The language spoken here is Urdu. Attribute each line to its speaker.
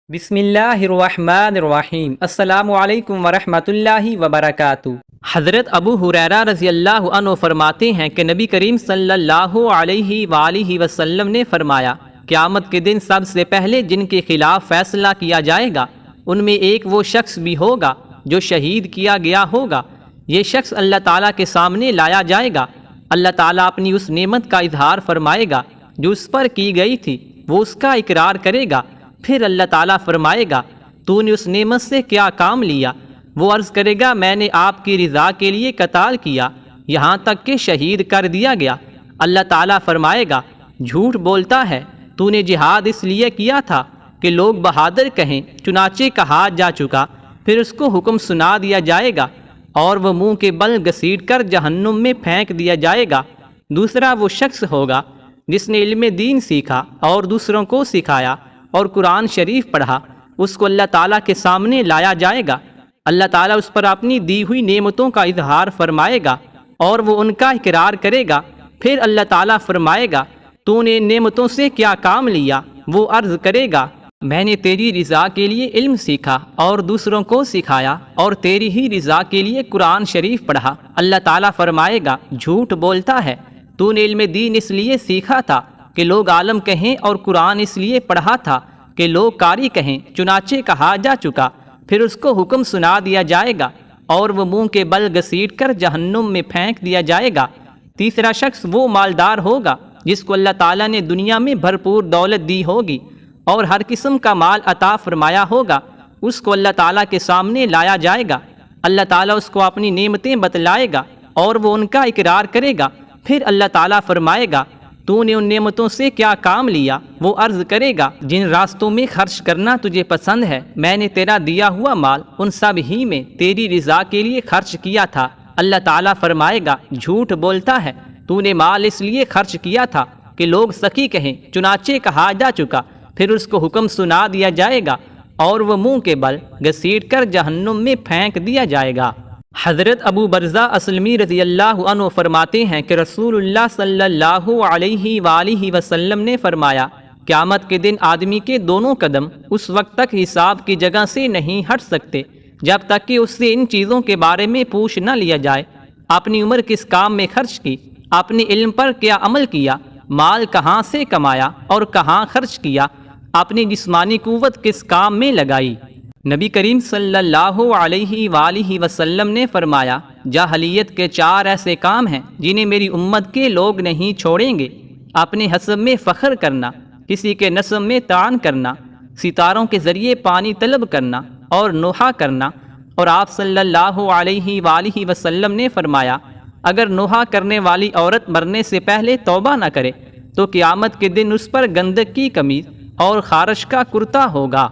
Speaker 1: بسم اللہ الرحمن الرحیم۔ السلام علیکم ورحمۃ اللہ وبرکاتہ۔ حضرت ابو ہریرہ رضی اللہ عنہ فرماتے ہیں کہ نبی کریم صلی اللہ علیہ وآلہ وسلم نے فرمایا، قیامت کے دن سب سے پہلے جن کے خلاف فیصلہ کیا جائے گا ان میں ایک وہ شخص بھی ہوگا جو شہید کیا گیا ہوگا۔ یہ شخص اللہ تعالیٰ کے سامنے لایا جائے گا۔ اللہ تعالیٰ اپنی اس نعمت کا اظہار فرمائے گا جو اس پر کی گئی تھی، وہ اس کا اقرار کرے گا۔ پھر اللہ تعالیٰ فرمائے گا، تو نے اس نعمت سے کیا کام لیا؟ وہ عرض کرے گا، میں نے آپ کی رضا کے لیے قتال کیا، یہاں تک کہ شہید کر دیا گیا۔ اللہ تعالیٰ فرمائے گا، جھوٹ بولتا ہے، تو نے جہاد اس لیے کیا تھا کہ لوگ بہادر کہیں، چنانچہ کہا جا چکا۔ پھر اس کو حکم سنا دیا جائے گا اور وہ منہ کے بل گھسیٹ کر جہنم میں پھینک دیا جائے گا۔ دوسرا وہ شخص ہوگا جس نے علم دین سیکھا اور دوسروں کو سکھایا اور قرآن شریف پڑھا، اس کو اللہ تعالیٰ کے سامنے لایا جائے گا۔ اللہ تعالیٰ اس پر اپنی دی ہوئی نعمتوں کا اظہار فرمائے گا اور وہ ان کا اقرار کرے گا۔ پھر اللہ تعالیٰ فرمائے گا، تو نے ان نعمتوں سے کیا کام لیا؟ وہ عرض کرے گا، میں نے تیری رضا کے لیے علم سیکھا اور دوسروں کو سکھایا اور تیری ہی رضا کے لیے قرآن شریف پڑھا۔ اللہ تعالیٰ فرمائے گا، جھوٹ بولتا ہے، تو نے علم دین اس لیے سیکھا تھا کہ لوگ عالم کہیں اور قرآن اس لیے پڑھا تھا کہ لوگ قاری کہیں، چنانچہ کہا جا چکا۔ پھر اس کو حکم سنا دیا جائے گا اور وہ منہ کے بل گھسیٹ کر جہنم میں پھینک دیا جائے گا۔ تیسرا شخص وہ مالدار ہوگا جس کو اللہ تعالیٰ نے دنیا میں بھرپور دولت دی ہوگی اور ہر قسم کا مال عطا فرمایا ہوگا۔ اس کو اللہ تعالیٰ کے سامنے لایا جائے گا۔ اللہ تعالیٰ اس کو اپنی نعمتیں بتلائے گا اور وہ ان کا اقرار کرے گا۔ پھر اللہ تعالیٰ فرمائے گا، تو نے ان نعمتوں سے کیا کام لیا؟ وہ عرض کرے گا، جن راستوں میں خرچ کرنا تجھے پسند ہے، میں نے تیرا دیا ہوا مال ان سب ہی میں تیری رضا کے لیے خرچ کیا تھا۔ اللہ تعالیٰ فرمائے گا، جھوٹ بولتا ہے، تو نے مال اس لیے خرچ کیا تھا کہ لوگ سخی کہیں، چنانچہ کہا جا چکا۔ پھر اس کو حکم سنا دیا جائے گا اور وہ منہ کے بل گھسیٹ کر جہنم میں پھینک دیا جائے گا۔ حضرت ابو برزہ اسلمی رضی اللہ عنہ فرماتے ہیں کہ رسول اللہ صلی اللہ علیہ وآلہ وسلم نے فرمایا، قیامت کے دن آدمی کے دونوں قدم اس وقت تک حساب کی جگہ سے نہیں ہٹ سکتے جب تک کہ اس سے ان چیزوں کے بارے میں پوچھ نہ لیا جائے: اپنی عمر کس کام میں خرچ کی، اپنے علم پر کیا عمل کیا، مال کہاں سے کمایا اور کہاں خرچ کیا، اپنی جسمانی قوت کس کام میں لگائی۔ نبی کریم صلی اللہ علیہ وآلہ وسلم نے فرمایا، جاہلیت کے 4 ایسے کام ہیں جنہیں میری امت کے لوگ نہیں چھوڑیں گے: اپنے حسب میں فخر کرنا، کسی کے نسب میں طعن کرنا، ستاروں کے ذریعے پانی طلب کرنا اور نوحہ کرنا۔ اور آپ صلی اللہ علیہ وآلہ وسلم نے فرمایا، اگر نوحہ کرنے والی عورت مرنے سے پہلے توبہ نہ کرے تو قیامت کے دن اس پر گندک کی قمیض اور خارش کا کرتا ہوگا۔